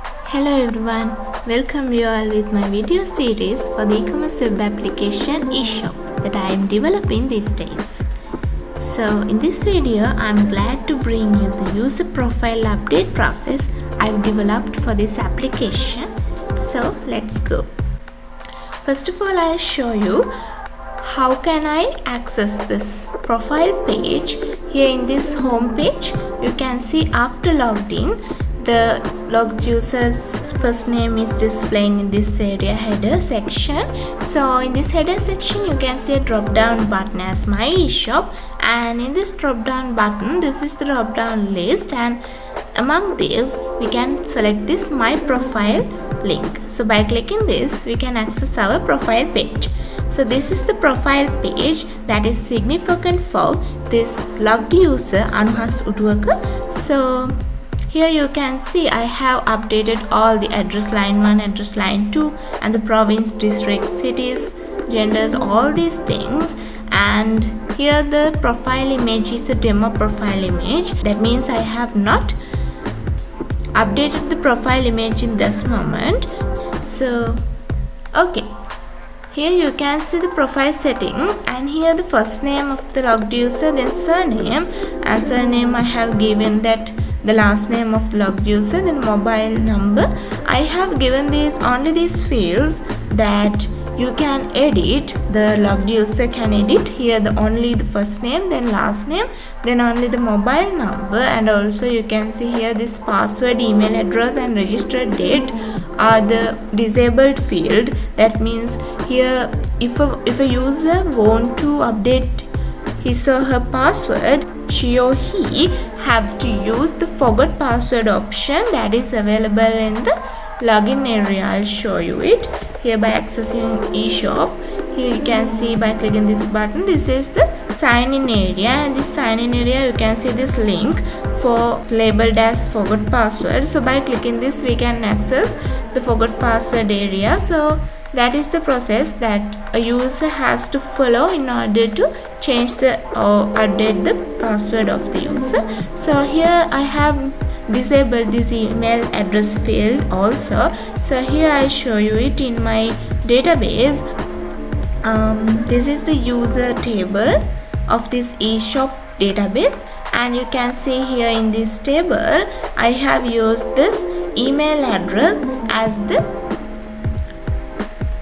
Hello everyone, welcome you all with my video series for the e-commerce web application eShop that I am developing these days. So in this video, I am glad to bring you the user profile update process I've developed for this application. So let's go. First of all, I'll show you how can I access this profile page. Here in this home page, you can see after logged in, the logged user's first name is displaying in this area header section. So in this header section, you can see a drop down button as my eShop, and in this drop down button, this is the drop down list, and among these we can select this my profile link. So by clicking this, we can access our profile page. So this is the profile page that is significant for this logged user Anuhas Utuwaka. So here you can see I have updated all the address line 1, address line 2 and the province, district, cities, genders, all these things. And here the profile image is a demo profile image. That means I have not updated the profile image in this moment. So okay, here you can see the profile settings, and here the first name of the logged user, then surname, and surname I have given that the last name of the logged user, then mobile number. I have given only these fields that you can edit, the logged user can edit. Here only the first name, then last name, then only the mobile number, and also you can see here this password, email address and registered date are the disabled field. That means here if a user want to update his or her password, she or he have to use the forgot password option that is available in the login area. I'll show you it here by accessing eShop. Here you can see by clicking this button, this is the sign in area, and this sign in area you can see this link for labeled as forgot password. So by clicking this, we can access the forgot password area. So that is the process that a user has to follow in order to change the or update the password of the user. So here I have disabled this email address field also. So here I show you it in my database. This is the user table of this eShop database, and you can see here in this table I have used this email address as the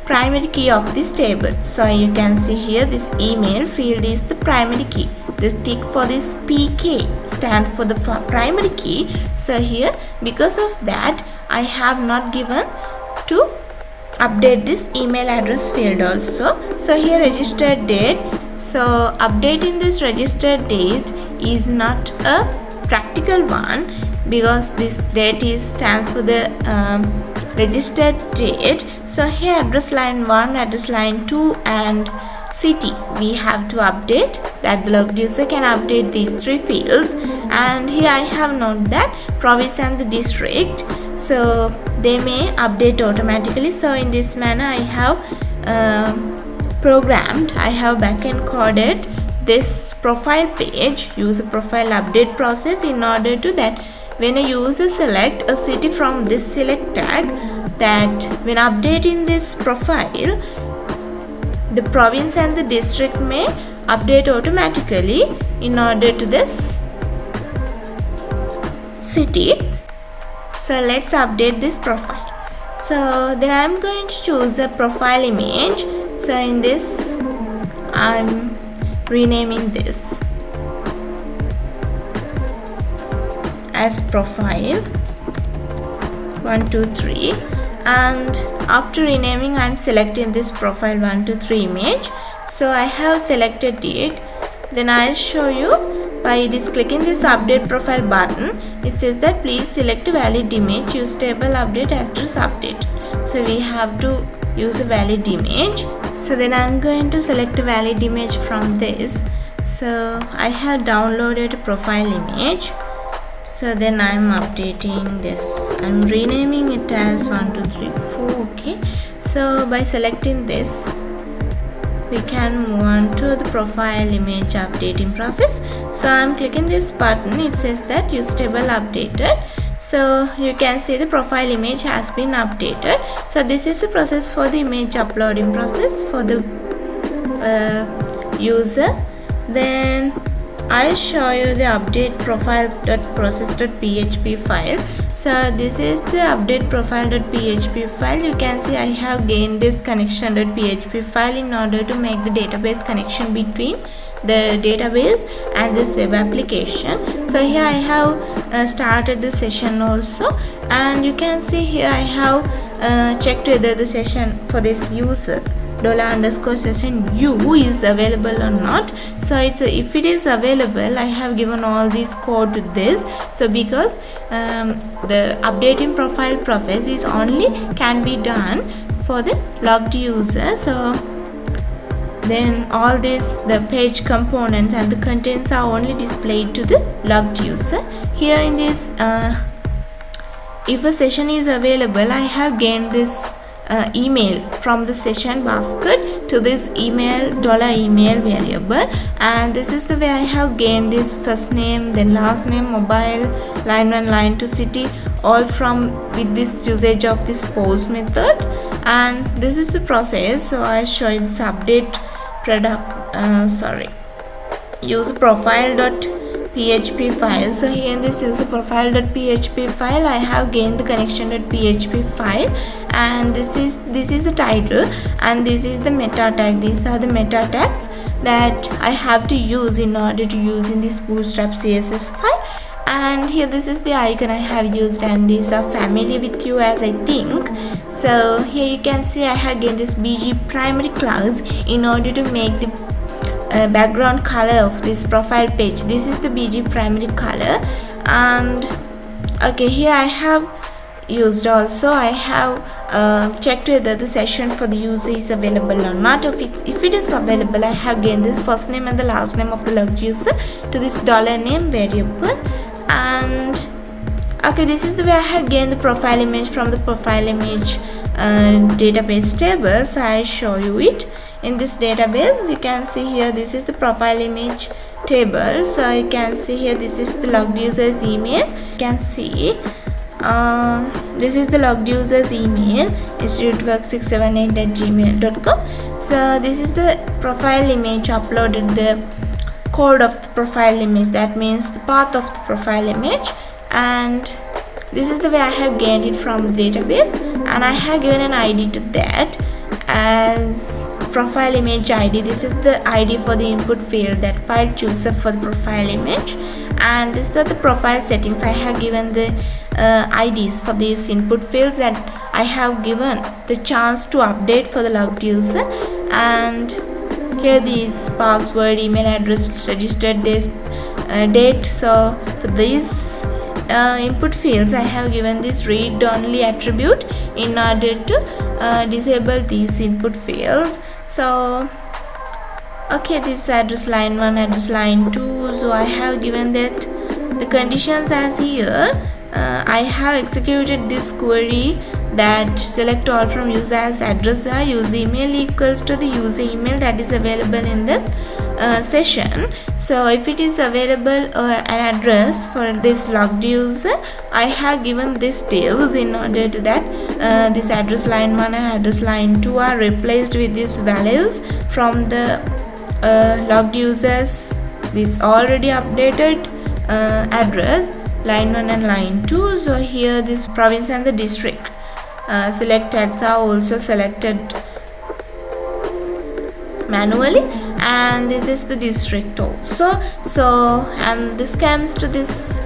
primary key of this table. So you can see here this email field is the primary key. This tick for this PK stands for the primary key. So here because of that I have not given to update this email address field also. So here registered date. So updating this registered date is not a practical one because this date stands for the registered date. So here address line 1, address line 2 and city we have to update, that the logged user can update these 3 fields. And here I have noted that province and the district, so they may update automatically. So in this manner I have I have backend coded this profile page, user profile update process, in order to that when a user select a city from this select tag, that when updating this profile, the province and the district may update automatically in order to this city. So let's update this profile. So then I'm going to choose a profile image. So in this I'm renaming this as profile 123, and after renaming I'm selecting this profile 123 image. So I have selected it. Then I'll show you by this clicking this update profile button. It says that please select a valid image, use table update address update. So we have to use a valid image. So then I'm going to select a valid image from this. So I have downloaded a profile image. So then I'm updating this, I'm renaming it as 1234. Okay, so by selecting this we can move on to the profile image updating process. So I'm clicking this button, it says that use table updated. So you can see the profile image has been updated. So this is the process for the image uploading process for the user. Then I'll show you the update profile.process.php file. So this is the update profile.php file. You can see I have gained this connection.php file in order to make the database connection between the database and this web application. So here I have started the session also, and you can see here I have checked whether the session for this user $_session u is available or not. So it's if it is available, I have given all this code to this. So because the updating profile process is only can be done for the logged user. So then all this, the page components and the contents are only displayed to the logged user. Here in this if a session is available, I have gained this email from the session basket to this email $email variable, and this is the way I have gained this first name, then last name, mobile, line 1, line 2, city, all from with this usage of this post method. And this is the process. So I show you this update user profile.php file. So here in this user profile.php file, I have gained the connection.php file, and this is the title, and this is the meta tag. These are the meta tags that I have to use in order to use in this bootstrap css file. And here this is the icon I have used, and these are familiar with you as I think. So here you can see I have gained this bg primary class in order to make the background color of this profile page. This is the bg primary color. And okay, here I have used also, I have checked whether the session for the user is available or not. If it is available, I have gained the first name and the last name of the logged user to this $name variable. And okay, this is the way I have gained the profile image from the profile image database table. So I show you it in this database. You can see here this is the profile image table. So you can see here this is the logged user's email. You can see this is the logged user's email, institutework678@gmail.com. so this is the profile image uploaded, the code of the profile image, that means the path of the profile image. And this is the way I have gained it from the database, and I have given an ID to that as profile image ID. This is the ID for the input field, that file chooser for the profile image. And this is the profile settings. I have given the IDs for these input fields that I have given the chance to update for the logged user. And here these password, email address, registered this date. So for these input fields, I have given this read only attribute in order to disable these input fields. So okay, this address line 1, address line 2. So I have given that the conditions as here. I have executed this query that select all from user as address where user email equals to the user email that is available in this session. So if it is available an address for this logged user, I have given this divs in order to that this address line 1 and address line 2 are replaced with these values from the logged users this already updated address line 1 and line 2. So here this province and the district select tags are also selected manually, and this is the district also. So and this comes to this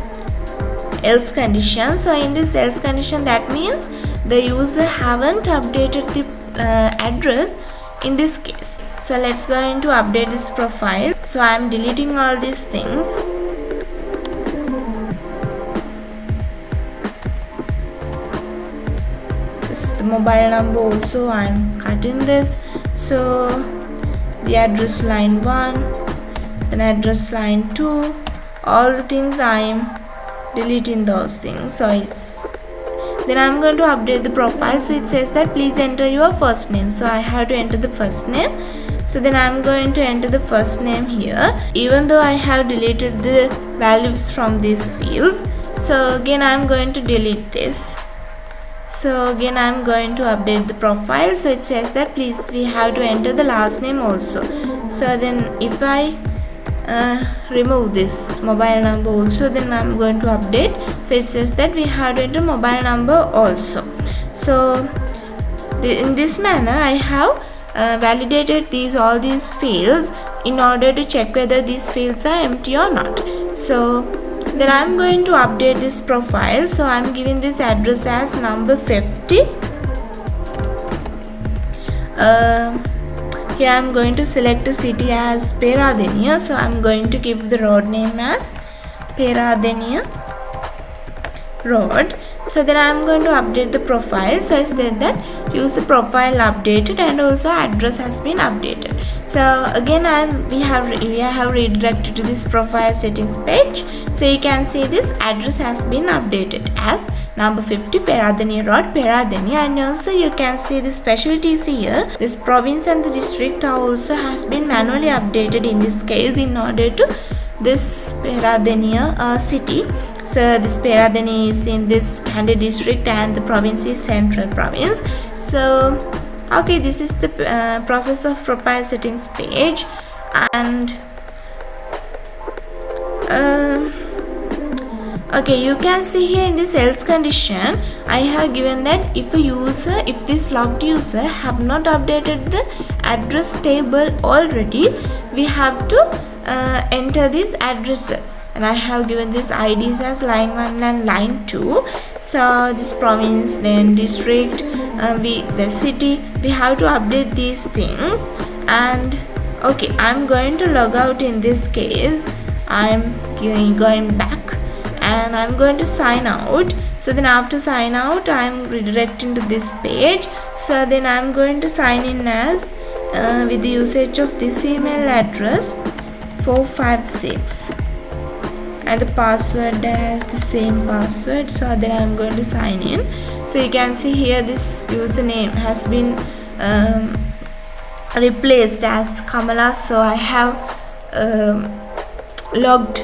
else condition. So in this else condition, that means the user haven't updated the address in this case. So let's go into update this profile. So I am deleting all these things. The mobile number also I am cutting this. So the address line 1, then address line 2, all the things I am deleting those things. So then I am going to update the profile. So it says that please enter your first name. So I have to enter the first name. So then I am going to enter the first name here, even though I have deleted the values from these fields. So again I'm going to delete this. So again I'm going to update the profile. So it says that please we have to enter the last name also. So then if I remove this mobile number also, then I'm going to update. So it says that we have to enter mobile number also. So in this manner I have validated all these fields in order to check whether these fields are empty or not. So then I'm going to update this profile. So I'm giving this address as number 50. Here I'm going to select a city as Peradeniya. So I'm going to give the road name as Peradeniya Road. So then I'm going to update the profile. So I said that user profile updated and also address has been updated. So again we have redirected to this profile settings page. So you can see this address has been updated as number 50 Peradeniya Road, Peradeniya, and also you can see the specialties here. This province and the district also has been manually updated in this case in order to this Peradeniya city. So this Peradeniya is in this Kandy district and the province is Central Province. So okay, this is the process of profile settings page. And okay, you can see here in this else condition I have given that if this logged user have not updated the address table already, we have to enter these addresses, and I have given these IDs as line 1 and line 2. So this province, then district, the city, we have to update these things. And okay, I'm going to log out. In this case I'm going back and I'm going to sign out. So then after sign out I'm redirecting to this page. So then I'm going to sign in as with the usage of this email address 456 and the password as the same password. So then I'm going to sign in. So you can see here this username has been replaced as Kamala. So I have logged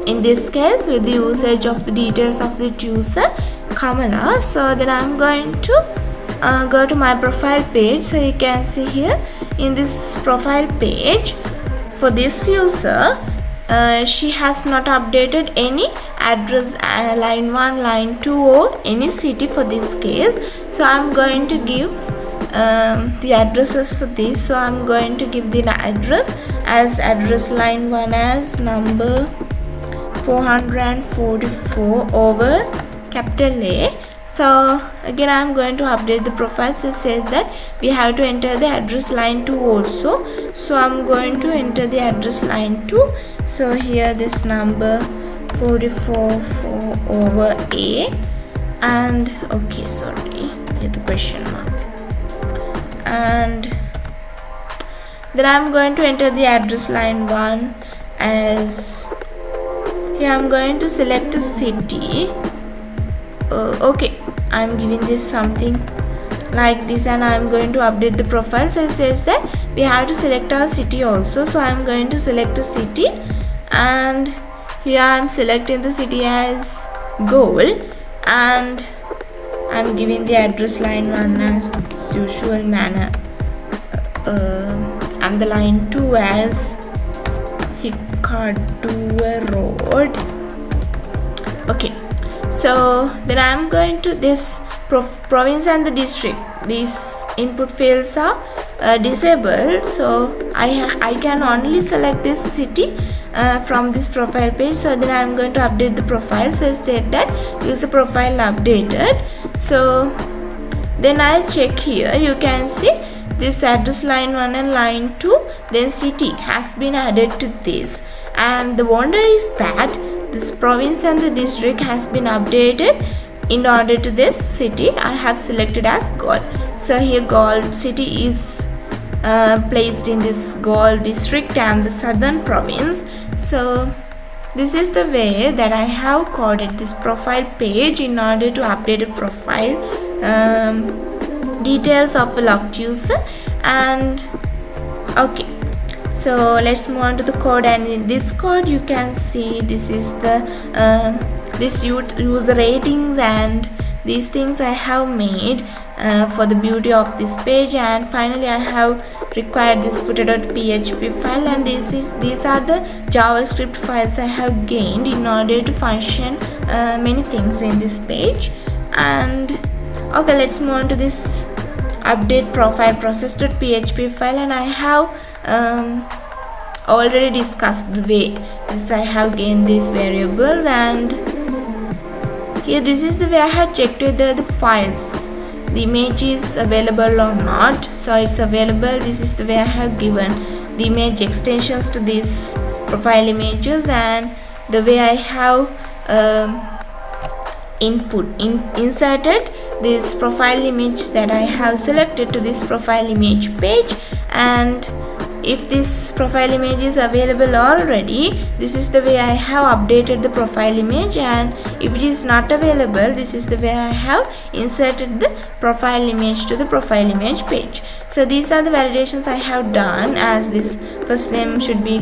in this case with the usage of the details of the user Kamala. So then I'm going to go to my profile page. So you can see here in this profile page for this user, she has not updated any address line 1, line 2 or any city for this case. So I'm going to give the addresses for this. So I'm going to give the address as address line 1 as number 444 over capital A. So again I'm going to update the profile. So it says that we have to enter the address line 2 also. So I'm going to enter the address line 2. So here this number 44 over A, and okay, sorry, here the question mark, and then I'm going to enter the address line 1 as here I'm going to select a city. Okay, I'm giving this something like this and I'm going to update the profile. So it says that we have to select our city also. So I'm going to select a city, and here I'm selecting the city as goal, and I'm giving the address line 1 as usual manner, and the line 2 as Hikkaduwa Road. Okay, so then I'm going to this province and the district. These input fields are disabled, so I can only select this city from this profile page. So then I'm going to update the profile. So state that user profile updated. So then I'll check here. You can see this address line 1 and line 2, then city has been added to this, and the wonder is that this province and the district has been updated in order to this city I have selected as goal. So here goal city is placed in this goal district and the southern province. So this is the way that I have coded this profile page in order to update a profile details of a logged user. And okay, so let's move on to the code, and in this code you can see this is the this user ratings and these things I have made for the beauty of this page. And finally I have required this footer.php file, and these are the JavaScript files I have gained in order to function many things in this page. And okay, let's move on to this update profile process.php file, and I have already discussed the way this I have gained these variables. And here this is the way I have checked whether the files, the image is available or not. So it's available. This is the way I have given the image extensions to these profile images, and the way I have inserted this profile image that I have selected to this profile image page. And if this profile image is available already, this is the way I have updated the profile image, and if it is not available, this is the way I have inserted the profile image to the profile image page. So these are the validations I have done, as this first name should be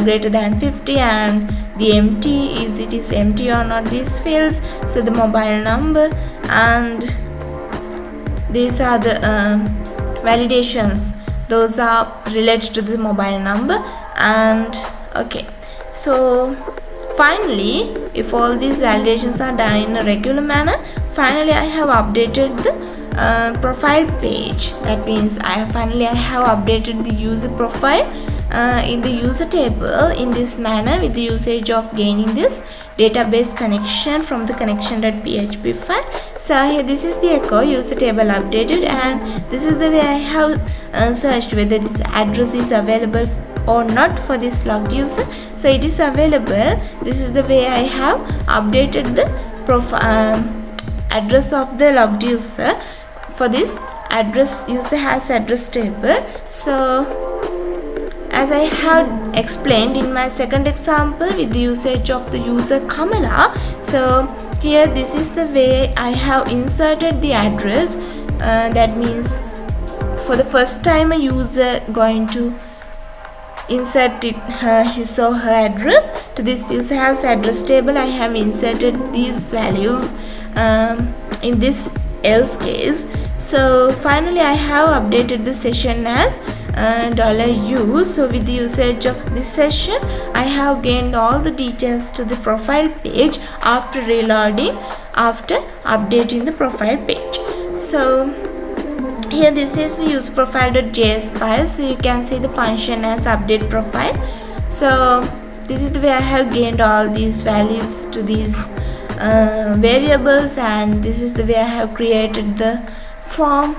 greater than 50, and the empty it is empty or not, these fields. So the mobile number, and these are the validations, those are related to the mobile number. And okay, so finally, if all these validations are done in a regular manner, finally I have updated the profile page. That means I have updated the user profile in the user table in this manner, with the usage of gaining this database connection from the connection.php file. So here this is the echo user table updated, and this is the way I have searched whether this address is available or not for this logged user. So it is available. This is the way I have updated the address of the logged user for this address user has address table. So as I have explained in my second example with the usage of the user Kamala, so here this is the way I have inserted the address. That means for the first time a user going to insert his or her address to this user has address table, I have inserted these values in this else case. So finally I have updated the session as $u. So with the usage of this session, I have gained all the details to the profile page after reloading, after updating the profile page. So here this is the user profile.js file. So you can see the function as update profile. So this is the way I have gained all these values to these variables, and this is the way I have created the form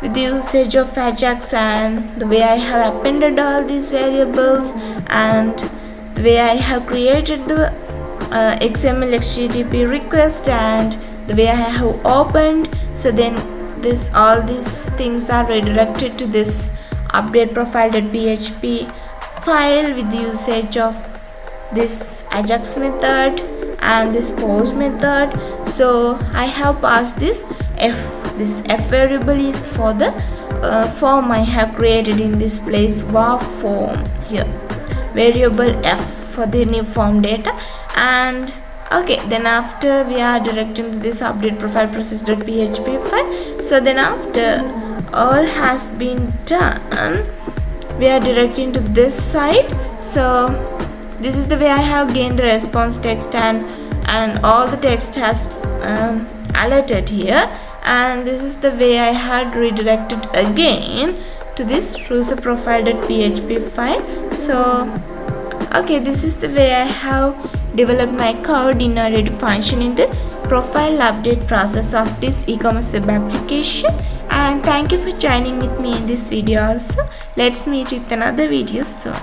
with the usage of Ajax, and the way I have appended all these variables, and the way I have created the XML HTTP request, and the way I have opened. So then all these things are redirected to this update profile.php file with the usage of this Ajax method and this post method. So I have passed this f variable is for the form I have created in this place, var form, here variable f for the new form data. And okay, then after we are directing to this update profile process.php file. So then after all has been done, we are directing to this side. So this is the way I have gained the response text, and all the text has alerted here, and this is the way I had redirected again to this user profile.php file. So okay, this is the way I have developed my code in order to function in the profile update process of this e-commerce web application. And thank you for joining with me in this video also. Let's meet with another video soon.